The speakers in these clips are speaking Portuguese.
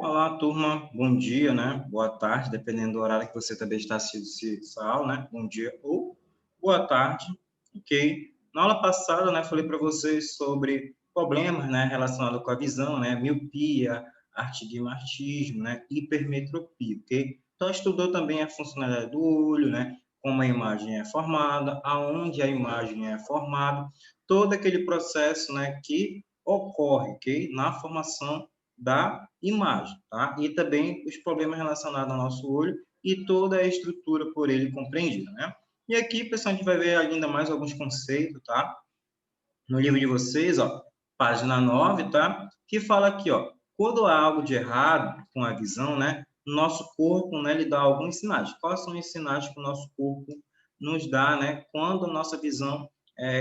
Olá, turma. Bom dia, né? Boa tarde, dependendo do horário que você também está assistindo essa aula, né? Bom dia ou boa tarde, ok? Na aula passada, né, falei para vocês sobre problemas, né, relacionados com a visão, né? Miopia, astigmatismo, né? Hipermetropia, ok? Então, estudou também a funcionalidade do olho, né? Como a imagem é formada, aonde a imagem é formada, todo aquele processo, né, que ocorre, ok? Na formação da imagem, tá? E também os problemas relacionados ao nosso olho e toda a estrutura por ele compreendida, né? E aqui, pessoal, a gente vai ver ainda mais alguns conceitos, tá? No livro de vocês, ó, página 9, tá? Que fala aqui, ó, quando há algo de errado com a visão, né? Nosso corpo, né, lhe dá alguns sinais. Quais são os sinais que o nosso corpo nos dá, né? Quando a nossa visão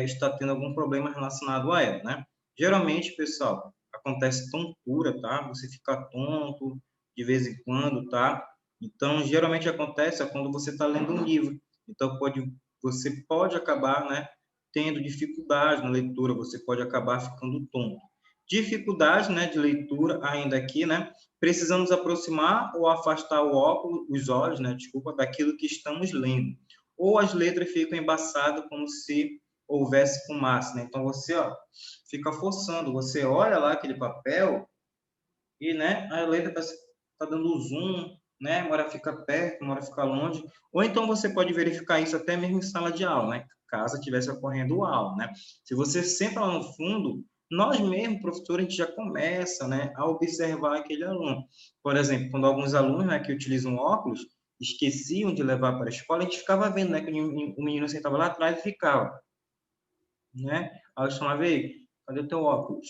está tendo algum problema relacionado a ela, né? Geralmente, pessoal, acontece tontura, tá? Você fica tonto de vez em quando, tá? Então, geralmente acontece quando você está lendo um livro. Então, você pode acabar, né, tendo dificuldade na leitura, você pode acabar ficando tonto. Dificuldade, né, de leitura ainda aqui, né? Precisamos aproximar ou afastar o óculos, os olhos, né, desculpa, daquilo que estamos lendo. Ou as letras ficam embaçadas como se houvesse fumaça, né? Então você, ó, fica forçando, você olha lá aquele papel e, né, a letra tá dando zoom, né, uma hora fica perto, uma hora fica longe, ou então você pode verificar isso até mesmo em sala de aula, né, caso estivesse ocorrendo aula, né. Se você senta lá no fundo, nós mesmos, professores, a gente já começa, né, a observar aquele aluno. Por exemplo, quando alguns alunos, né, que utilizam óculos, esqueciam de levar para a escola, a gente ficava vendo, né, que o menino sentava lá atrás e ficava, né? Aí eu chamava ele, cadê o teu óculos?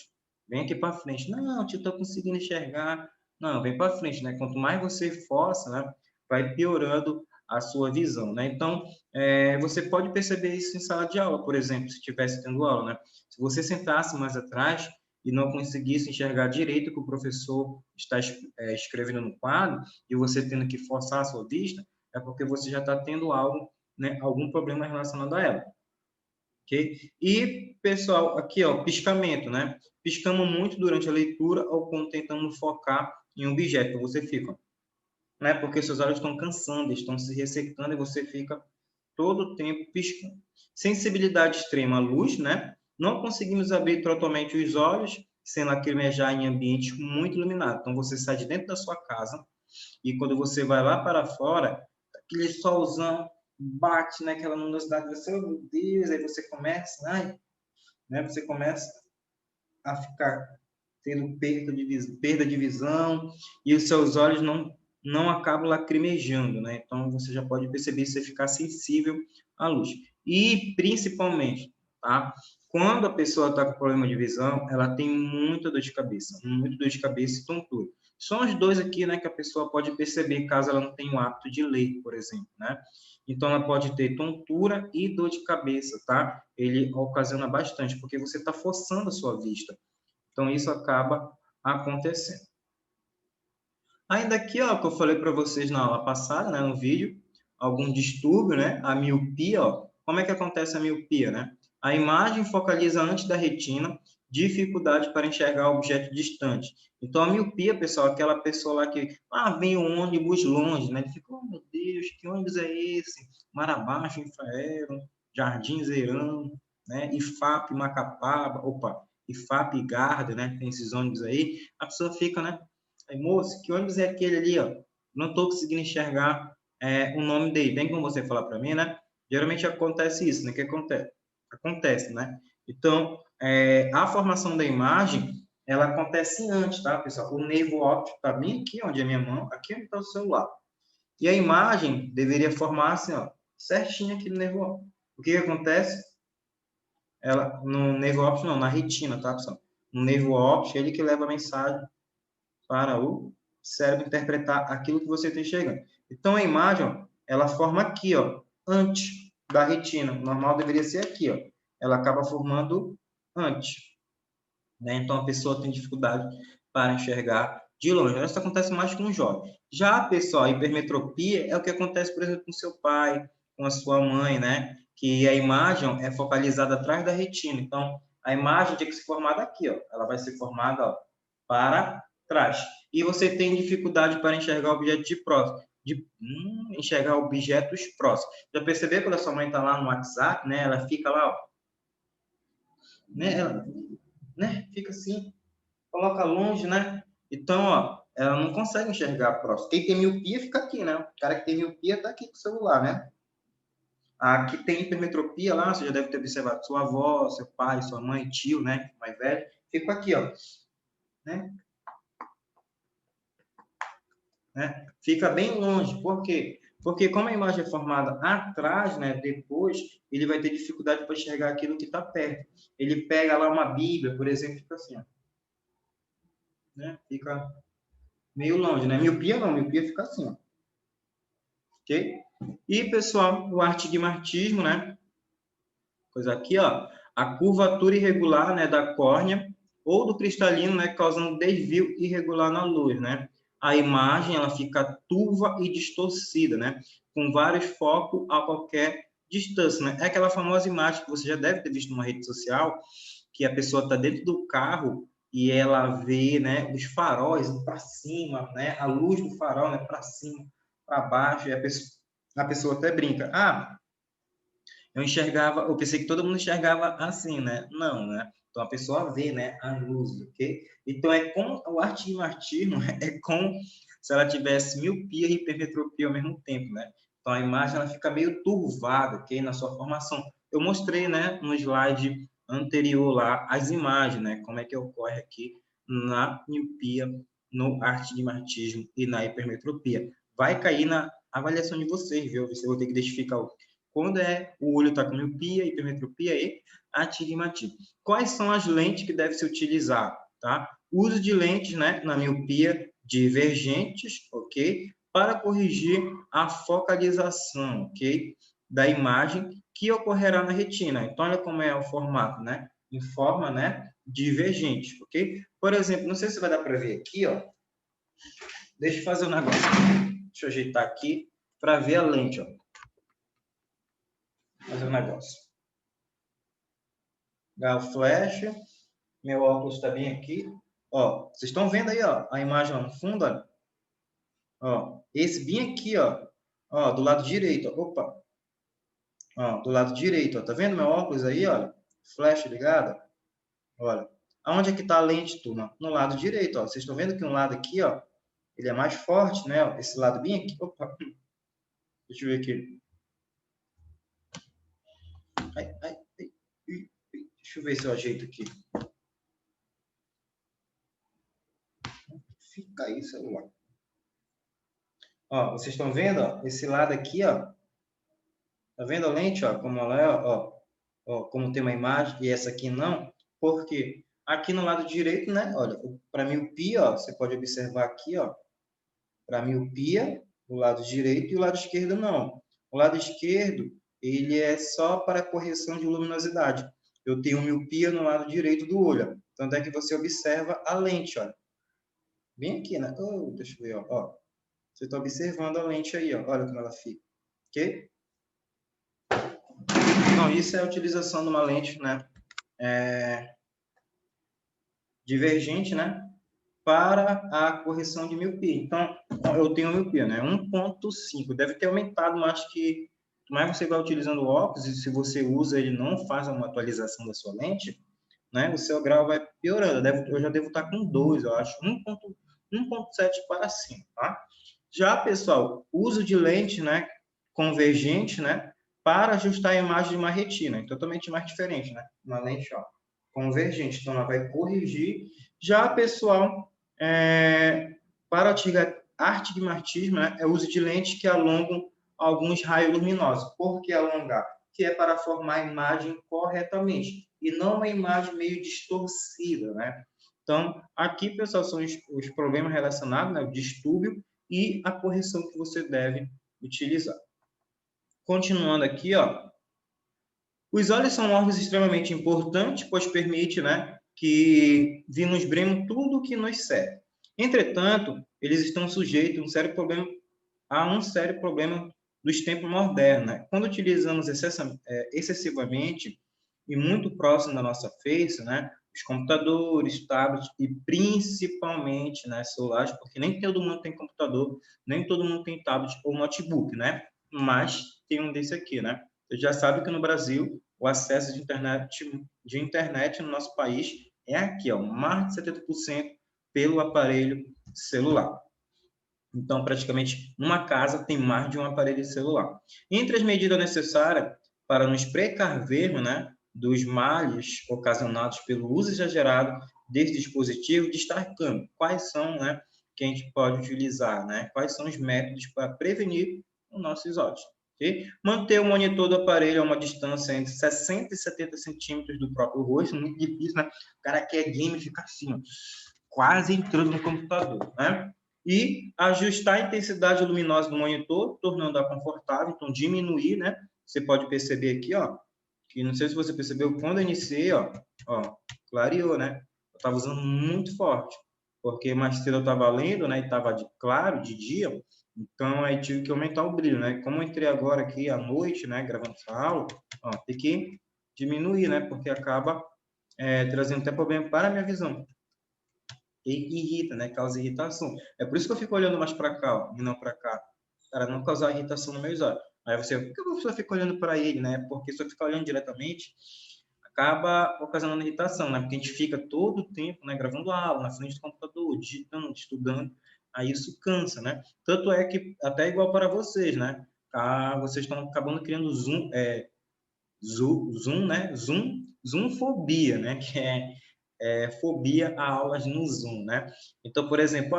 Vem aqui para frente. Não, tio, estou conseguindo enxergar. Não, vem para frente, né? Quanto mais você força, né, vai piorando a sua visão, né? Então, você pode perceber isso em sala de aula, por exemplo, se estivesse tendo aula, né? Se você sentasse mais atrás e não conseguisse enxergar direito o que o professor está escrevendo no quadro, e você tendo que forçar a sua vista, é porque você já está tendo algo, né, algum problema relacionado a ela. Ok? E, pessoal, aqui, ó, piscamento, né? Piscamos muito durante a leitura ou quando tentamos focar em um objeto. Então, você fica, né? Porque seus olhos estão cansando, estão se ressecando e você fica todo o tempo piscando. Sensibilidade extrema à luz, né? Não conseguimos abrir totalmente os olhos sem lacrimejar em ambiente muito iluminado. Então, você sai de dentro da sua casa e quando você vai lá para fora, aquele solzão bate naquela luminosidade, você, oh, meu Deus, aí você começa, ai, né, você começa a ficar tendo perda de visão e os seus olhos não acabam lacrimejando, né? Então você já pode perceber se você ficar sensível à luz. E principalmente, tá? Quando a pessoa está com problema de visão, ela tem muita dor de cabeça, muito dor de cabeça e tontura. São os dois aqui, né, que a pessoa pode perceber caso ela não tenha o hábito de ler, por exemplo, né? Então ela pode ter tontura e dor de cabeça, tá? Ele ocasiona bastante, porque você está forçando a sua vista. Então, isso acaba acontecendo. Ainda aqui, ó, que eu falei para vocês na aula passada, né, no vídeo, algum distúrbio, né, a miopia, ó. Como é que acontece a miopia, né? A imagem focaliza antes da retina, dificuldade para enxergar objeto distante. Então, a miopia, pessoal, aquela pessoa lá que, vem um ônibus longe, né? Ele fica, oh, meu Deus, que ônibus é esse? Mar Infraero, Jardim Zeirão, né? IFAP Macapaba, opa, IFAP Garda, né? Tem esses ônibus aí. A pessoa fica, né? Aí, moço, que ônibus é aquele ali, ó? Não estou conseguindo enxergar o nome dele. Tem como você falar para mim, né? Geralmente acontece isso, né? O que acontece? Acontece, né? Então, a formação da imagem, ela acontece antes, tá, pessoal? O nervo óptico está bem aqui, onde é a minha mão, aqui onde está o celular. E a imagem deveria formar assim, ó, certinho aqui no nervo óptico. O que acontece? Ela, no nervo óptico, não, na retina, tá, pessoal? No nervo óptico, ele que leva a mensagem para o cérebro interpretar aquilo que você está enxergando. Então, a imagem, ó, ela forma aqui, ó, antes da retina. O normal deveria ser aqui, ó. Ela acaba formando antes, né? Então, a pessoa tem dificuldade para enxergar de longe. Isso acontece mais com os jovens. Já, pessoal, a hipermetropia é o que acontece, por exemplo, com seu pai, com a sua mãe, né? Que a imagem é focalizada atrás da retina. Então, a imagem tem que ser formada aqui, ó. Ela vai ser formada, ó, para traz. E você tem dificuldade para enxergar objetos enxergar objetos próximos. Já percebeu quando a sua mãe está lá no WhatsApp, né? Ela fica lá, ó, né? Fica assim, coloca longe, né? Então, ó, ela não consegue enxergar próximo. Quem tem miopia fica aqui, né? O cara que tem miopia tá aqui com o celular, né? Aqui tem hipermetropia lá, você já deve ter observado sua avó, seu pai, sua mãe, tio, né? Mais velho. Fica aqui, ó, né? Fica bem longe. Por quê? Porque como a imagem é formada atrás, né, depois, ele vai ter dificuldade para enxergar aquilo que está perto. Ele pega lá uma Bíblia, por exemplo, fica assim, ó, né? Fica meio longe, né? Miopia não, miopia fica assim, ó. Ok? E, pessoal, o astigmatismo, né? Coisa aqui, ó, a curvatura irregular, né, da córnea ou do cristalino, né, causando desvio irregular na luz, né? A imagem, ela fica turva e distorcida, né? Com vários focos a qualquer distância, né? É aquela famosa imagem que você já deve ter visto numa rede social, que a pessoa está dentro do carro e ela vê, né, os faróis para cima, né? A luz do farol, né, para cima, para baixo, e a pessoa até brinca. Eu pensei que todo mundo enxergava assim, né? Não, né? Então a pessoa vê, né, a luz, ok? Então é como o astigmatismo é como se ela tivesse miopia e hipermetropia ao mesmo tempo, né? Então a imagem ela fica meio turvada, ok? Na sua formação. Eu mostrei, né, no slide anterior lá as imagens, né? Como é que ocorre aqui na miopia, no astigmatismo e na hipermetropia. Vai cair na avaliação de vocês, viu? Você vai ter que identificar quando o olho está com miopia, hipermetropia e astigmatismo. Quais são as lentes que deve se utilizar? Tá? Uso de lentes, né, na miopia divergentes, ok? Para corrigir a focalização, ok? Da imagem que ocorrerá na retina. Então, olha como é o formato, né? Em forma, né, divergente, ok? Por exemplo, não sei se vai dar para ver aqui, ó. Deixa eu fazer um negócio. Deixa eu ajeitar aqui para ver a lente, ó. Fazer um negócio. Dar o flash. Meu óculos está bem aqui. Ó, vocês estão vendo aí, ó, a imagem ó, no fundo, ó. Ó, esse bem aqui, ó, do lado direito, ó. Opa. Ó, do lado direito, ó. Tá vendo meu óculos aí, olha? Flash ligado. Olha. Aonde é que tá a lente, turma? No lado direito, ó. Vocês estão vendo que um lado aqui, ó, ele é mais forte, né? Ó, esse lado bem aqui. Opa. Deixa eu ver aqui. Ai. Deixa eu ver se eu ajeito aqui. Fica aí, celular. Ó, vocês estão vendo, ó, esse lado aqui, ó. Tá vendo a lente, ó, como ela é, ó, como tem uma imagem e essa aqui não? Porque aqui no lado direito, né, olha, para miopia, ó, você pode observar aqui, ó, para miopia, o lado direito e o lado esquerdo não. O lado esquerdo, ele é só para correção de luminosidade. Eu tenho miopia no lado direito do olho. Tanto é que você observa a lente, olha. Bem aqui, né? Oh, deixa eu ver, ó. Você está observando a lente aí, ó. Olha como ela fica. Ok? Então, isso é a utilização de uma lente, né? Divergente, né? Para a correção de miopia. Então, eu tenho miopia, né? 1.5. Deve ter aumentado, mas que mais você vai utilizando o óculos, e se você usa ele não faz uma atualização da sua lente, né? O seu grau vai piorando. Eu já devo estar com 2, eu acho. 1.7 para cima, tá? Já, pessoal, uso de lente, né? Convergente, né? Para ajustar a imagem de uma retina. É totalmente mais diferente, né? Uma lente, ó, convergente. Então, ela vai corrigir. Já, pessoal, para astigmatismo, né, é o uso de lentes que alongam alguns raios luminosos. Por que alongar? Que é para formar a imagem corretamente e não uma imagem meio distorcida, né? Então, aqui, pessoal, são os problemas relacionados, né, o distúrbio e a correção que você deve utilizar. Continuando aqui, ó, os olhos são órgãos extremamente importantes, pois permite, né, que vislumbremos tudo o que nos serve. Entretanto, eles estão sujeitos a um sério problema dos tempos modernos, né? Quando utilizamos excessivamente e muito próximo da nossa face, né, os computadores, tablets e principalmente, né, celulares, porque nem todo mundo tem computador, nem todo mundo tem tablet ou notebook, né? Mas tem um desse aqui, né? Você já sabe que no Brasil o acesso de internet no nosso país é aqui, ó, mais de 70% pelo aparelho celular. Então, praticamente, uma casa tem mais de um aparelho celular. Entre as medidas necessárias para nos precavermos, né, dos males ocasionados pelo uso exagerado desse dispositivo, destacando quais são, né, que a gente pode utilizar, né, quais são os métodos para prevenir os nossos olhos. Okay? Manter o monitor do aparelho a uma distância entre 60 e 70 centímetros do próprio rosto, muito difícil, né? O cara quer game ficar assim, ó, quase entrando no computador, né? E ajustar a intensidade luminosa do monitor, tornando-a confortável, então diminuir, né? Você pode perceber aqui, ó, que não sei se você percebeu, quando eu iniciei, ó, clareou, né? Eu estava usando muito forte, porque mais cedo eu estava lendo, né? E estava de claro, de dia, então aí tive que aumentar o brilho, né? Como eu entrei agora aqui à noite, né? Gravando essa aula, ó, tem que diminuir, né? Porque acaba trazendo até problema para a minha visão. E irrita, né? Causa irritação. É por isso que eu fico olhando mais para cá, ó, e não para cá, para não causar irritação no meus olhos. Aí você, por que a pessoa fica olhando para ele, né? Porque se eu ficar olhando diretamente, acaba ocasionando irritação, né? Porque a gente fica todo o tempo, né, gravando aula, na frente do computador, digitando, estudando, aí isso cansa, né? Tanto é que até igual para vocês, né? Vocês estão acabando criando Zoom, né? Zoomfobia, né? Que é fobia a aulas no Zoom, né? Então, por exemplo,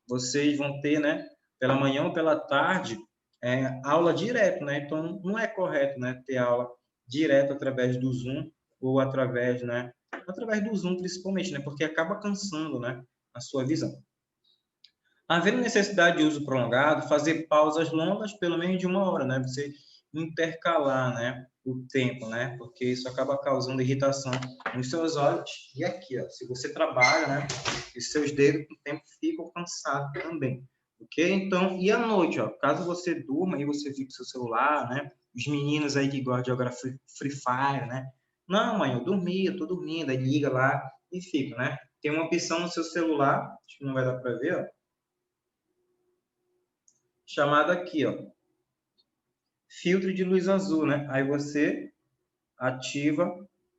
vocês vão ter, né, pela manhã ou pela tarde, aula direto, né? Então, não é correto, né, ter aula direto através do Zoom ou através do Zoom principalmente, né? Porque acaba cansando, né, a sua visão. Havendo necessidade de uso prolongado, fazer pausas longas, pelo menos de 1 hora, né? Você intercalar, né, o tempo, né? Porque isso acaba causando irritação nos seus olhos. E aqui, ó, se você trabalha, né, os seus dedos com o tempo ficam cansados também. Ok? Então, e à noite, ó, caso você durma e você fica com seu celular, né? Os meninos aí que gostam de jogar Free Fire, né? Não, mãe, eu dormi, eu tô dormindo. Aí liga lá e fica, né? Tem uma opção no seu celular, acho que não vai dar para ver, ó, chamada aqui, ó, filtro de luz azul, né? Aí você ativa,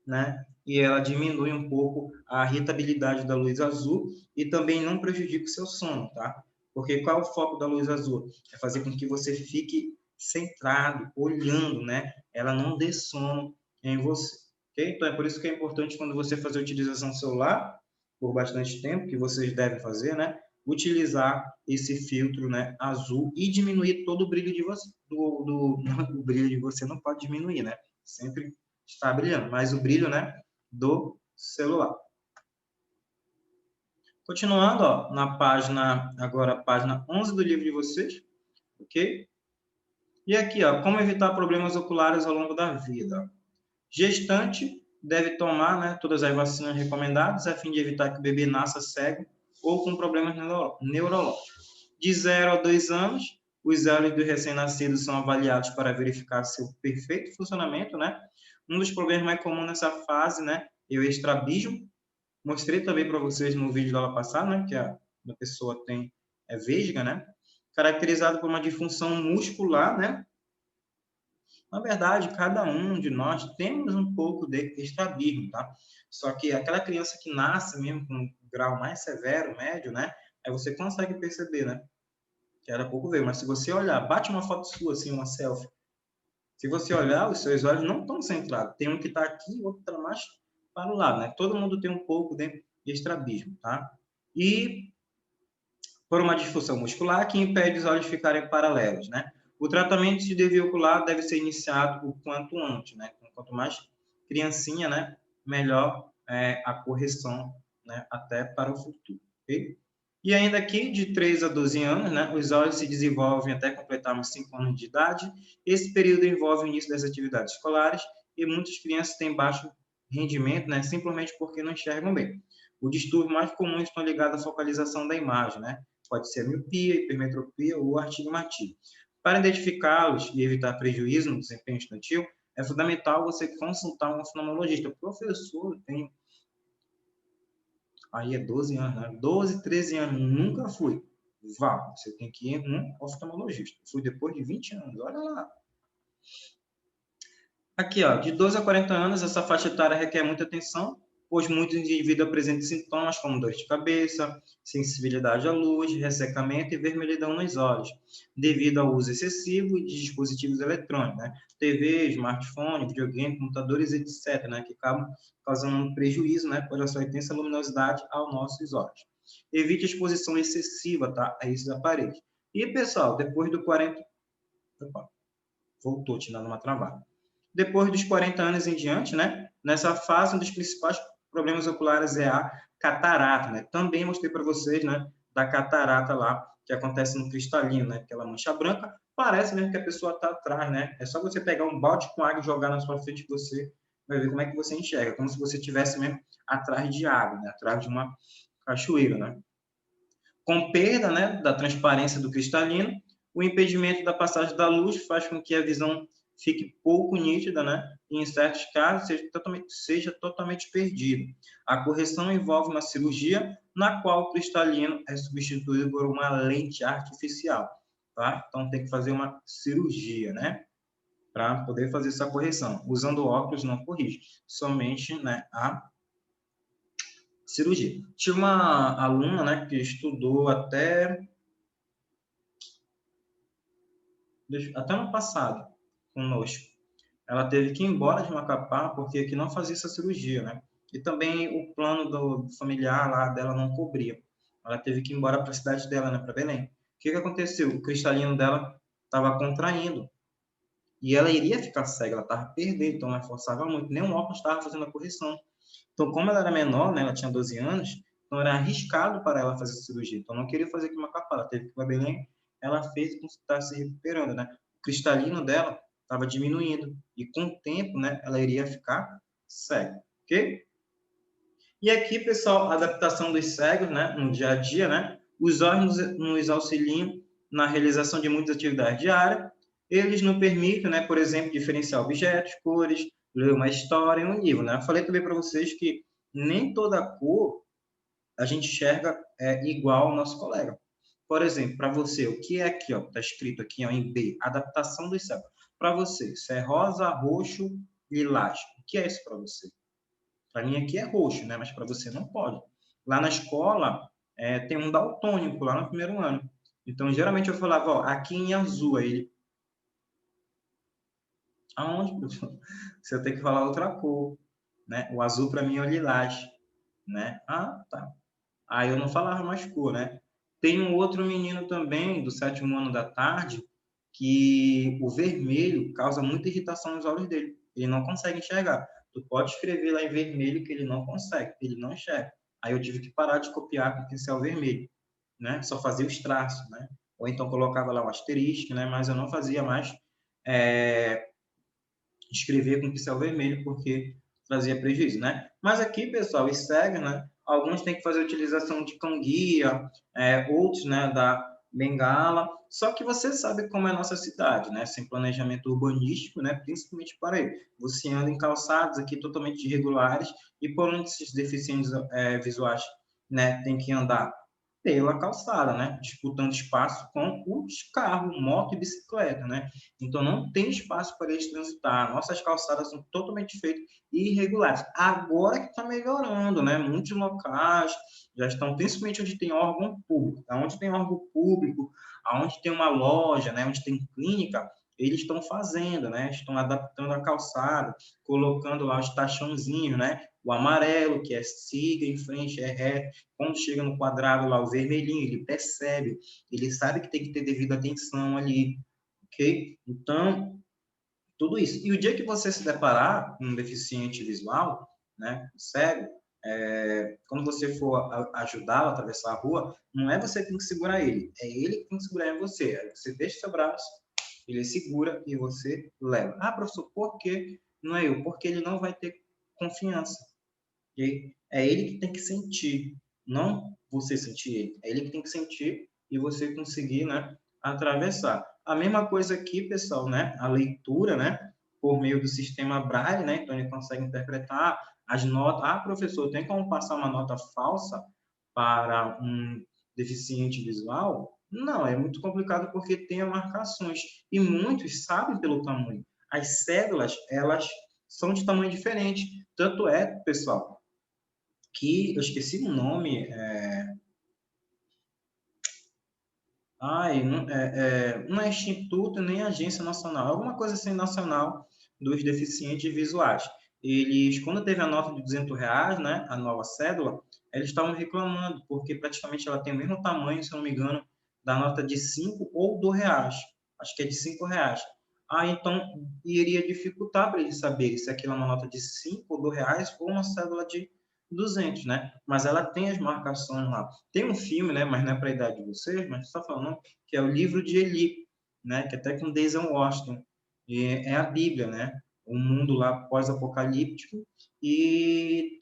né? E ela diminui um pouco a irritabilidade da luz azul e também não prejudica o seu sono, tá? Porque qual é o foco da luz azul? É fazer com que você fique centrado, olhando, né? Ela não dê sono em você, ok? Então é por isso que é importante quando você fazer a utilização do celular por bastante tempo, que vocês devem fazer, né? Utilizar esse filtro, né, azul e diminuir todo o brilho de você. O brilho de você não pode diminuir, né? Sempre está brilhando, mas o brilho, né, do celular. Continuando, ó, na página, agora a página 11 do livro de vocês, ok? E aqui, ó, como evitar problemas oculares ao longo da vida. Gestante deve tomar, né, todas as vacinas recomendadas a fim de evitar que o bebê nasça cego ou com problemas neurológicos. De 0 a 2 anos, os olhos do recém-nascido são avaliados para verificar seu perfeito funcionamento, né? Um dos problemas mais comuns nessa fase, né, é o estrabismo. Mostrei também para vocês no vídeo da aula passada, né, que a pessoa tem vesga, né? Caracterizado por uma disfunção muscular, né? Na verdade, cada um de nós temos um pouco de estrabismo, tá? Só que aquela criança que nasce mesmo com um grau mais severo, médio, né? Aí você consegue perceber, né? Que era pouco ver, mas se você olhar, bate uma foto sua, assim, uma selfie. Se você olhar, os seus olhos não estão centrados. Tem um que está aqui, o outro está mais para o lado, né? Todo mundo tem um pouco de estrabismo, tá? E por uma disfunção muscular que impede os olhos ficarem paralelos, né? O tratamento de desvio ocular deve ser iniciado o quanto antes, né? Quanto mais criancinha, né? Melhor a correção, né? Até para o futuro, ok? E ainda aqui, de 3 a 12 anos, né? Os olhos se desenvolvem até completarmos 5 anos de idade. Esse período envolve o início das atividades escolares e muitas crianças têm baixo rendimento, né? Simplesmente porque não enxergam bem. O distúrbio mais comum estão ligados à focalização da imagem, né? Pode ser a miopia, hipermetropia ou astigmatismo. Para identificá-los e evitar prejuízo no desempenho estudantil, é fundamental você consultar um oftalmologista. Professor, eu tenho Aí é 12 anos, né? 12, 13 anos, nunca fui. Vá, você tem que ir num oftalmologista. Fui depois de 20 anos, olha lá. Aqui, ó, de 12 a 40 anos, essa faixa etária requer muita atenção, pois muitos indivíduos apresentam sintomas como dor de cabeça, sensibilidade à luz, ressecamento e vermelhidão nos olhos, devido ao uso excessivo de dispositivos eletrônicos, né? TV, smartphone, videogame, computadores, etc., né? Que acabam causando um prejuízo, né? Por sua intensa luminosidade aos nossos olhos. Evite a exposição excessiva, tá? A esses aparelhos. E, pessoal, depois do 40... Opa, voltou, te dando uma travada. Depois dos 40 anos em diante, né? Nessa fase, um dos principais problemas oculares é a catarata, né? Também mostrei para vocês, né? Da catarata lá, que acontece no cristalino, né? Aquela mancha branca, parece mesmo que a pessoa está atrás, né? É só você pegar um balde com água e jogar na sua frente que você vai ver como é que você enxerga, como se você estivesse mesmo atrás de água, né? Atrás de uma cachoeira, né? Com perda, né, da transparência do cristalino, o impedimento da passagem da luz faz com que a visão fique pouco nítida, né, e em certos casos seja totalmente perdida. A correção envolve uma cirurgia na qual o cristalino é substituído por uma lente artificial, tá? Então tem que fazer uma cirurgia, né, para poder fazer essa correção. Usando óculos não corrige, somente, né, a cirurgia. Tinha uma aluna, né, que estudou até ano passado conosco. Ela teve que ir embora de Macapá porque aqui não fazia essa cirurgia, né? E também o plano do familiar lá dela não cobria. Ela teve que ir embora para a cidade dela, né, para Belém. O que aconteceu? O cristalino dela estava contraindo e ela iria ficar cega, ela estava perdendo, então ela forçava muito. Nem o óculos estava fazendo a correção. Então, como ela era menor, né, ela tinha 12 anos, então era arriscado para ela fazer a cirurgia. Então, não queria fazer aqui uma capa, ela teve que ir para Belém, ela fez e está se recuperando, né? O cristalino dela estava diminuindo e com o tempo, né, ela iria ficar cega, ok? E aqui, pessoal, a adaptação dos cegos, né, no dia a dia, né? Os olhos nos auxiliam na realização de muitas atividades diárias. Eles nos permitem, né, por exemplo, diferenciar objetos, cores, ler uma história em um livro, né? Eu falei também para vocês que nem toda cor a gente enxerga igual ao nosso colega. Por exemplo, para você, o que é aqui, ó, está escrito aqui, ó, em B, adaptação dos cegos. Para você, isso é rosa, roxo, lilás. O que é isso para você? Para mim aqui é roxo, né? Mas para você não pode. Lá na escola tem um daltônico lá no primeiro ano. Então, geralmente eu falava, ó, aqui em azul, aí ele, aonde, professor? Você tem que falar outra cor, né? O azul para mim é o lilás, né? Ah, tá. Aí eu não falava mais cor, né? Tem um outro menino também, do sétimo ano da tarde, que o vermelho causa muita irritação nos olhos dele. Ele não consegue enxergar. Tu pode escrever lá em vermelho que ele não consegue, ele não enxerga. Aí eu tive que parar de copiar com pincel vermelho, né? Só fazia os traços, né? Ou então colocava lá um asterisco, né? Mas eu não fazia mais escrever com pincel vermelho porque trazia prejuízo, né? Mas aqui, pessoal, os cegos, né? Alguns têm que fazer a utilização de cão-guia, outros, né, da bengala. Só que você sabe como é a nossa cidade, né? Sem planejamento urbanístico, né? Principalmente para ele. Você anda em calçados aqui totalmente irregulares e por onde esses deficientes visuais, né, tem que andar pela calçada, né? Disputando espaço com os carros, moto e bicicleta, né? Então, não tem espaço para eles transitar. Nossas calçadas são totalmente feitas irregulares. Agora que está melhorando, né? Muitos locais já estão, principalmente onde tem órgão público. Onde tem órgão público, onde tem uma loja, né? Onde tem clínica, eles estão fazendo, né? Estão adaptando a calçada, colocando lá os taxãozinhos, né? O amarelo, que é siga em frente, é ré. Quando chega no quadrado lá, o vermelhinho, ele percebe, ele sabe que tem que ter devida atenção ali, ok? Então, tudo isso. E o dia que você se deparar com um deficiente visual, né, cego, quando você for ajudá-lo a atravessar a rua, não é você que tem que segurar ele, é ele que tem que segurar em você. Aí você deixa seu braço, ele segura e você leva. Ah, professor, por que não é eu? Porque ele não vai ter confiança. Okay? É ele que tem que sentir, não você sentir ele. É ele que tem que sentir e você conseguir, né, atravessar. A mesma coisa aqui, pessoal, né? A leitura, né? Por meio do sistema Braille, né? Então ele consegue interpretar as notas, professor, tem como passar uma nota falsa para um deficiente visual? Não, é muito complicado porque tem marcações e muitos sabem pelo tamanho. As cédulas, elas são de tamanho diferente. Tanto é, pessoal, que eu esqueci o nome, não é Instituto nem Agência Nacional, alguma coisa assim nacional dos deficientes visuais. Eles, quando teve a nota de R$ 200, né, a nova cédula, eles estavam reclamando, porque praticamente ela tem o mesmo tamanho, se eu não me engano, da nota de 5 ou do reais. Acho que é de R$ 5. Então, iria dificultar para eles saberem se aquilo é uma nota de 5 ou do reais ou uma cédula de 200, né? Mas ela tem as marcações lá. Tem um filme, né, mas não é para a idade de vocês, mas está falando, que é o livro de Eli, né, que até com Denzel Washington. E é a Bíblia, né? Um mundo lá pós-apocalíptico e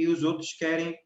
os outros querem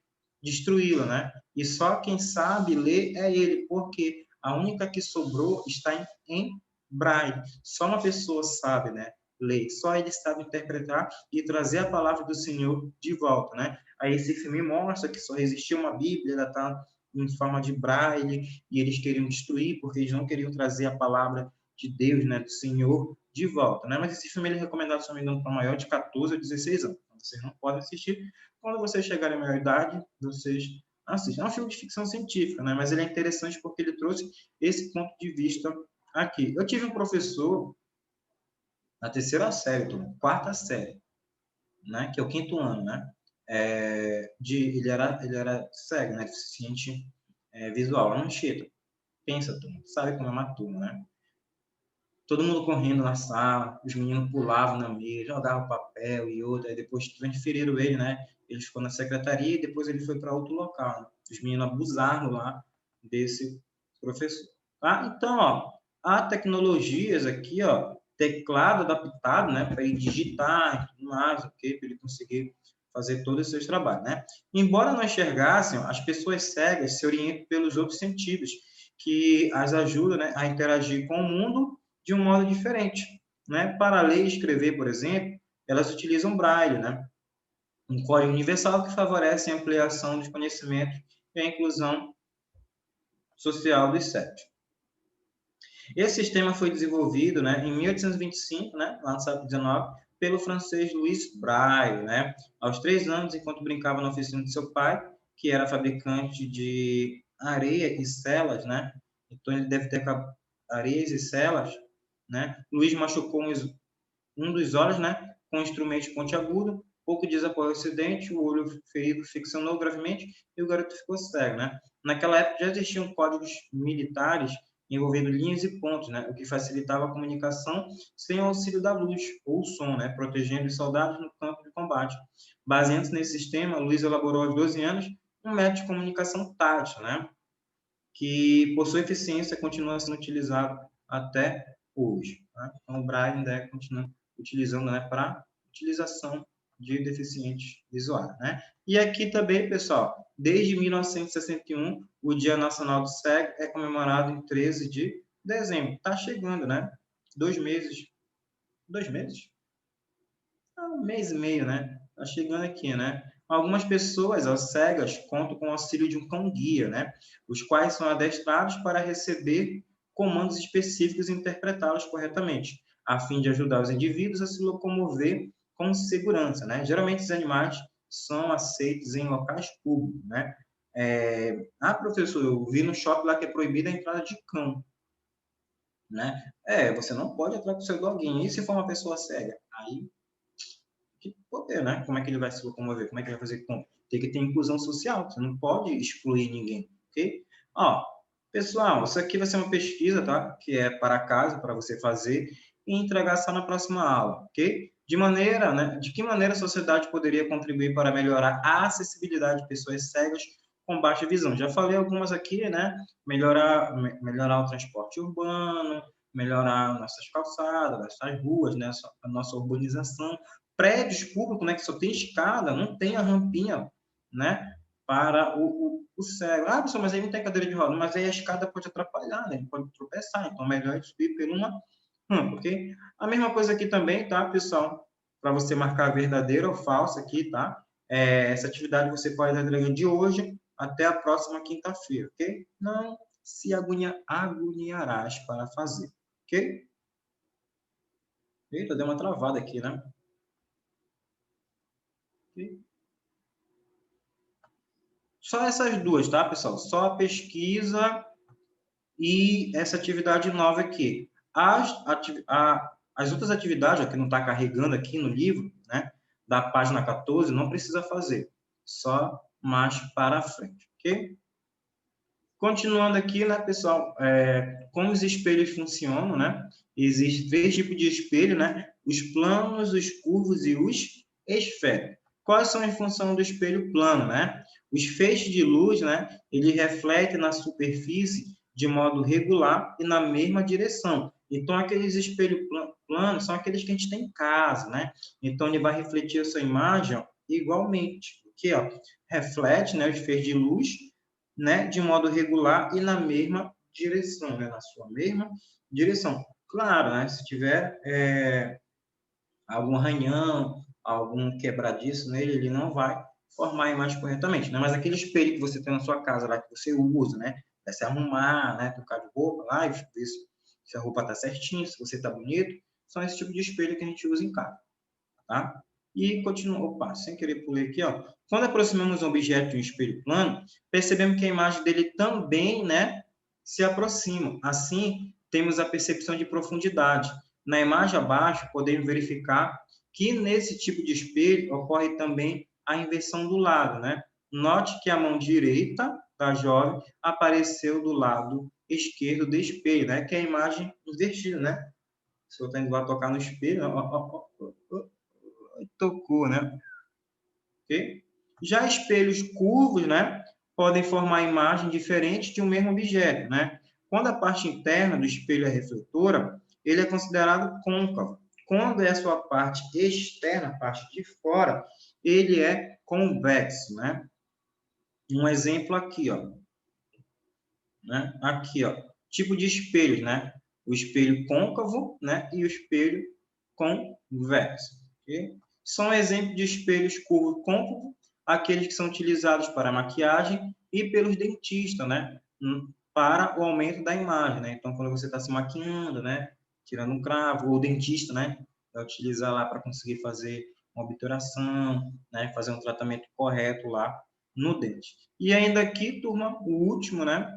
destruí-la, né? E só quem sabe ler é ele, porque a única que sobrou está em Braille. Só uma pessoa sabe, né? Ler. Só ele sabe interpretar e trazer a palavra do Senhor de volta, né? Aí esse filme mostra que só existia uma Bíblia, ela está em forma de Braille, e eles queriam destruir porque eles não queriam trazer a palavra de Deus, né, do Senhor, de volta, né? Mas esse filme ele é recomendado, se não me engano, para maior de 14 ou 16 anos. Então, vocês não podem assistir. Quando vocês chegarem à maior idade, vocês assistem. É um filme de ficção científica, né? Mas ele é interessante porque ele trouxe esse ponto de vista aqui. Eu tive um professor na terceira série, quarta série, né? Que é o quinto ano, né? Ele era cego, né? Deficiente visual, lá no Anchieta. Pensa, turma, sabe como é uma turma, né? Todo mundo correndo na sala, os meninos pulavam na mesa, jogavam papel e outro, aí depois transferiram ele, né? Ele ficou na secretaria e depois ele foi para outro local, né? Os meninos abusaram lá desse professor. Tá? Então, ó, há tecnologias aqui, ó, teclado adaptado, né, para ele digitar e tudo mais, ok? Para ele conseguir fazer todos os seus trabalhos, né? Embora não enxergassem, as pessoas cegas se orientam pelos outros sentidos, que as ajudam, né, a interagir com o mundo de um modo diferente, né? Para ler e escrever, por exemplo, elas utilizam Braille, né? Um código universal que favorece a ampliação dos conhecimentos e a inclusão social dos cegos. Esse sistema foi desenvolvido, né, em 1825, né, lá no século XIX, pelo francês Louis Braille, né? Aos 3 anos, enquanto brincava na oficina de seu pai, que era fabricante de areia e celas, né? Então ele deve ter areias e celas, né? Luiz machucou um dos olhos, né, com um instrumento pontiagudo. Pouco dias após o acidente, o olho ferido ficcionou gravemente e o garoto ficou cego, né? Naquela época já existiam códigos militares envolvendo linhas e pontos, né, o que facilitava a comunicação sem o auxílio da luz ou som, né, protegendo os soldados no campo de combate. Baseando-se nesse sistema, Luiz elaborou aos 12 anos um método de comunicação tátil, né, que por sua eficiência continua sendo utilizado até hoje. Né? Então, o Braille ainda continua utilizando, né, para utilização de deficientes visuais, né? E aqui também, pessoal, desde 1961, o Dia Nacional do Cego é comemorado em 13 de dezembro. Está chegando, né? 2 meses. 2 meses? Um mês e meio, né? Está chegando aqui, né? Algumas pessoas, as cegas, contam com o auxílio de um cão-guia, né? Os quais são adestrados para receber comandos específicos e interpretá-los corretamente, a fim de ajudar os indivíduos a se locomover com segurança, né? Geralmente, os animais são aceitos em locais públicos, né? Professor, eu vi no shopping lá que é proibida a entrada de cão, né? Você não pode entrar com o seu doguinho. E se for uma pessoa cega? Aí que poder, né? Como é que ele vai se locomover? Como é que ele vai fazer compra? Tem que ter inclusão social, você não pode excluir ninguém, ok? Ó, pessoal, isso aqui vai ser uma pesquisa, tá? Que é para casa, para você fazer e entregar só na próxima aula, ok? De que maneira a sociedade poderia contribuir para melhorar a acessibilidade de pessoas cegas com baixa visão? Já falei algumas aqui, né? Melhorar o transporte urbano, melhorar nossas calçadas, nossas ruas, né? A nossa urbanização, prédios públicos, né, que só tem escada, não tem a rampinha, né, para o cego. Pessoal, mas aí não tem cadeira de roda, mas aí a escada pode atrapalhar, né, ele pode tropeçar, então é melhor subir por uma rampa, ok? A mesma coisa aqui também, tá, pessoal? Para você marcar verdadeiro ou falso aqui, tá? essa atividade você pode entregar de hoje até a próxima quinta-feira, ok? Não se agoniarás para fazer, ok? Eita, deu uma travada aqui, né? Ok? Só essas duas, tá, pessoal? Só a pesquisa e essa atividade nova aqui. As outras atividades, ó, que não está carregando aqui no livro, né, da página 14, não precisa fazer. Só mais para frente, ok? Continuando aqui, né, pessoal, como os espelhos funcionam, né? Existem 3 tipos de espelho, né? Os planos, os curvos e os esféricos. Quais são as funções do espelho plano, né? Os feixes de luz, né? Ele reflete na superfície de modo regular e na mesma direção. Então, aqueles espelhos planos são aqueles que a gente tem em casa, né? Então, ele vai refletir a sua imagem ó, igualmente. Aqui, ó, reflete, né, os feixes de luz, né, de modo regular e na mesma direção, né, na sua mesma direção. Claro, né, se tiver algum arranhão, algum quebradiço nele, ele não vai formar a imagem corretamente, né? Mas aquele espelho que você tem na sua casa, lá que você usa, né, para se arrumar, né, trocar de roupa, lá, e ver se a roupa está certinha, se você está bonito, são esse tipo de espelho que a gente usa em casa, tá? E continua, opa, sem querer pulei aqui, ó. Quando aproximamos um objeto de um espelho plano, percebemos que a imagem dele também, né, se aproxima. Assim, temos a percepção de profundidade. Na imagem abaixo, podemos verificar que nesse tipo de espelho ocorre também a inversão do lado, né? Note que a mão direita da jovem apareceu do lado esquerdo do espelho, né? Que é a imagem invertida, né? Se eu estou indo lá tocar no espelho, tocou, né? Okay? Já espelhos curvos, né, podem formar imagens diferentes de um mesmo objeto, né? Quando a parte interna do espelho é refletora, ele é considerado côncavo. Quando é a sua parte externa, a parte de fora, ele é convexo, né? Um exemplo aqui, ó, né? Aqui, ó, tipo de espelhos, né? O espelho côncavo, né, e o espelho convexo, ok? São exemplos de espelhos curvo côncavo, aqueles que são utilizados para maquiagem e pelos dentistas, né, para o aumento da imagem, né? Então, quando você está se maquiando, né, tirando um cravo, ou o dentista, né, vai utilizar lá para conseguir fazer uma obturação, né, fazer um tratamento correto lá no dente. E ainda aqui, turma, o último, né?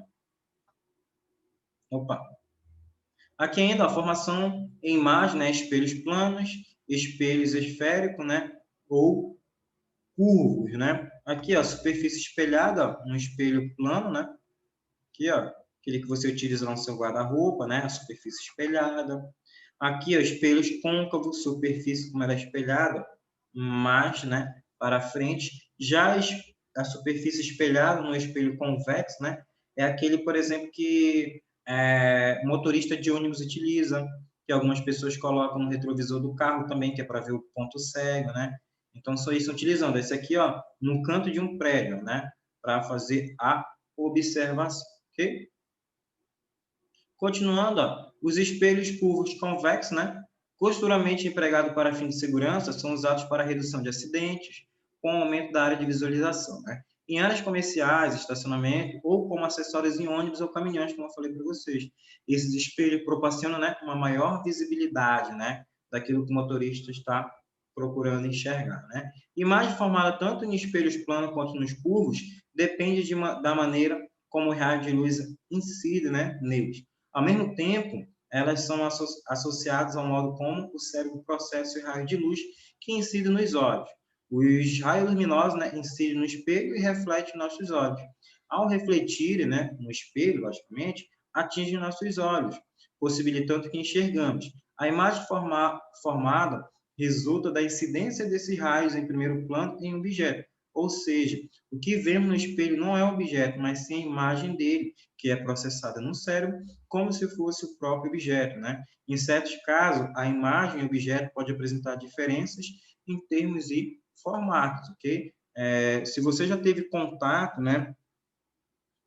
Opa. Aqui ainda a formação em imagem, né, espelhos planos, espelhos esféricos, né, ou curvos, né? Aqui, ó, superfície espelhada, um espelho plano, né? Aqui, ó, aquele que você utiliza no seu guarda-roupa, né? A superfície espelhada. Aqui, ó, espelhos côncavos, superfície como ela é espelhada, mais, né, para frente. Já a superfície espelhada no espelho convexo, né? É aquele, por exemplo, que motorista de ônibus utiliza, que algumas pessoas colocam no retrovisor do carro também, que é para ver o ponto cego, né? Então, só isso utilizando. Esse aqui, ó, no canto de um prédio, né? Para fazer a observação, ok? Continuando, ó, os espelhos curvos convexos, né? Costuramente empregados para fins de segurança, são usados para redução de acidentes, com o aumento da área de visualização, né? Em áreas comerciais, estacionamento, ou como acessórios em ônibus ou caminhões, como eu falei para vocês. Esses espelhos proporcionam, né, uma maior visibilidade, né, daquilo que o motorista está procurando enxergar, né? Imagem formada tanto em espelhos planos quanto nos curvos depende da maneira como o raio de luz incide, né, neles. Ao mesmo tempo, elas são associadas ao modo como o cérebro processa o raio de luz que incide nos olhos. Os raios luminosos, né, incidem no espelho e refletem nossos olhos. Ao refletirem, né, no espelho, logicamente, atingem nossos olhos, possibilitando que enxergamos. A imagem formada resulta da incidência desses raios em primeiro plano em um objeto. Ou seja, o que vemos no espelho não é o objeto, mas sim a imagem dele, que é processada no cérebro como se fosse o próprio objeto, né? Em certos casos, a imagem e o objeto pode apresentar diferenças em termos e formatos, ok? Se você já teve contato, né?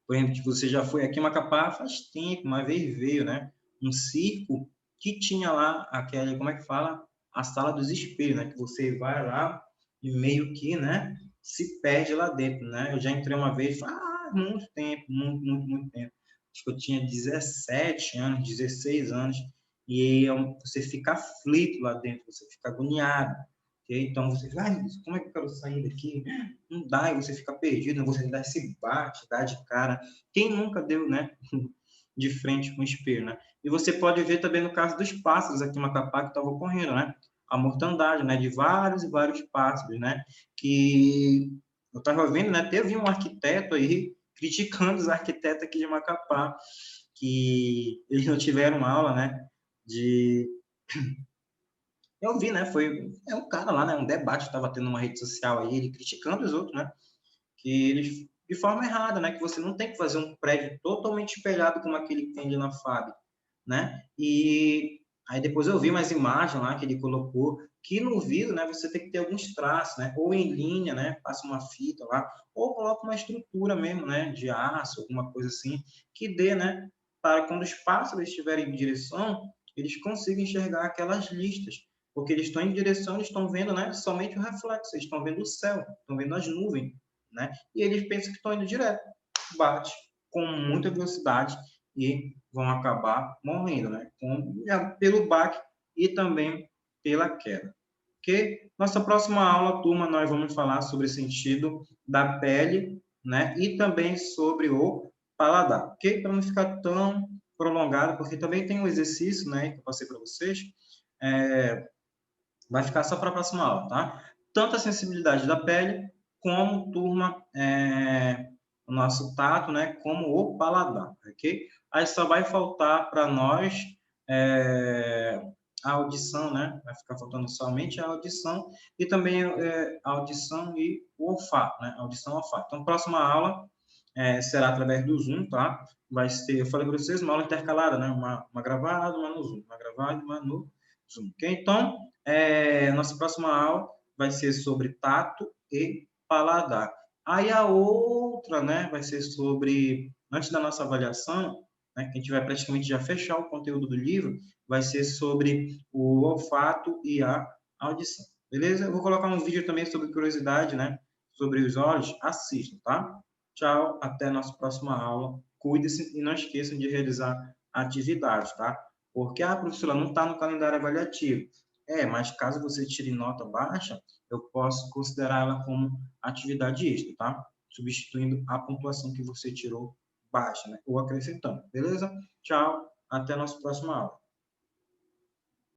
Por exemplo, que você já foi aqui em Macapá faz tempo, uma vez veio, né? Um circo que tinha lá aquela, como é que fala? A sala dos espelhos, né? Que você vai lá e meio que, né? se perde lá dentro, né? Eu já entrei uma vez, muito tempo, muito tempo. Acho que eu tinha 17 anos, 16 anos, e você fica aflito lá dentro, você fica agoniado. Okay? Então você fica, como é que eu quero sair daqui? Não dá, e você fica perdido, você dá esse bate, dá de cara. Quem nunca deu, né? De frente com o espelho, né? E você pode ver também no caso dos pássaros aqui em Macapá que estavam ocorrendo, né? A mortandade, né? De vários e vários pássaros, né? Que eu estava vendo, né? Teve um arquiteto aí criticando os arquitetos aqui de Macapá, que eles não tiveram aula, né? De eu vi, né? É um cara lá, né? Um debate que estava tendo numa rede social aí, ele criticando os outros, né? Que eles de forma errada, né? Que você não tem que fazer um prédio totalmente espelhado como aquele que tem ali na FAB, né? E aí depois eu vi mais imagem lá que ele colocou que no vidro, né? Você tem que ter alguns traços, né? Ou em linha, né? Passa uma fita lá, ou coloca uma estrutura mesmo, né? De aço, alguma coisa assim, que dê, né? Para quando os pássaros estiverem em direção, eles consigam enxergar aquelas listas, porque eles estão em direção, eles estão vendo, né? Somente o reflexo, eles estão vendo o céu, estão vendo as nuvens, né? E eles pensam que estão indo direto, bate com muita velocidade e vão acabar morrendo, né? Pelo baque e também pela queda. Ok? Nossa próxima aula, turma, nós vamos falar sobre o sentido da pele, né? E também sobre o paladar, ok? Para não ficar tão prolongado, porque também tem um exercício, né? Que eu passei para vocês. Vai ficar só para a próxima aula, tá? Tanto a sensibilidade da pele, como, turma, o nosso tato, né? Como o paladar, ok? Aí só vai faltar para nós a audição, né? Vai ficar faltando somente a audição e também a audição e o olfato, né? Audição e olfato. Então, próxima aula será através do Zoom, tá? Vai ser, eu falei para vocês, uma aula intercalada, né? Uma gravada, uma no Zoom. Uma gravada, uma no Zoom, ok? Então, nossa próxima aula vai ser sobre tato e paladar. Aí a outra, né, vai ser sobre, antes da nossa avaliação, né, que a gente vai praticamente já fechar o conteúdo do livro, vai ser sobre o olfato e a audição. Beleza? Eu vou colocar um vídeo também sobre curiosidade, né, sobre os olhos. Assistam, tá? Tchau, até a nossa próxima aula. Cuide-se e não esqueçam de realizar atividades, tá? Porque a professora não está no calendário avaliativo. Mas caso você tire nota baixa, eu posso considerar ela como atividade extra, tá? Substituindo a pontuação que você tirou baixa, né? Ou acrescentando, beleza? Tchau, até a nossa próxima aula.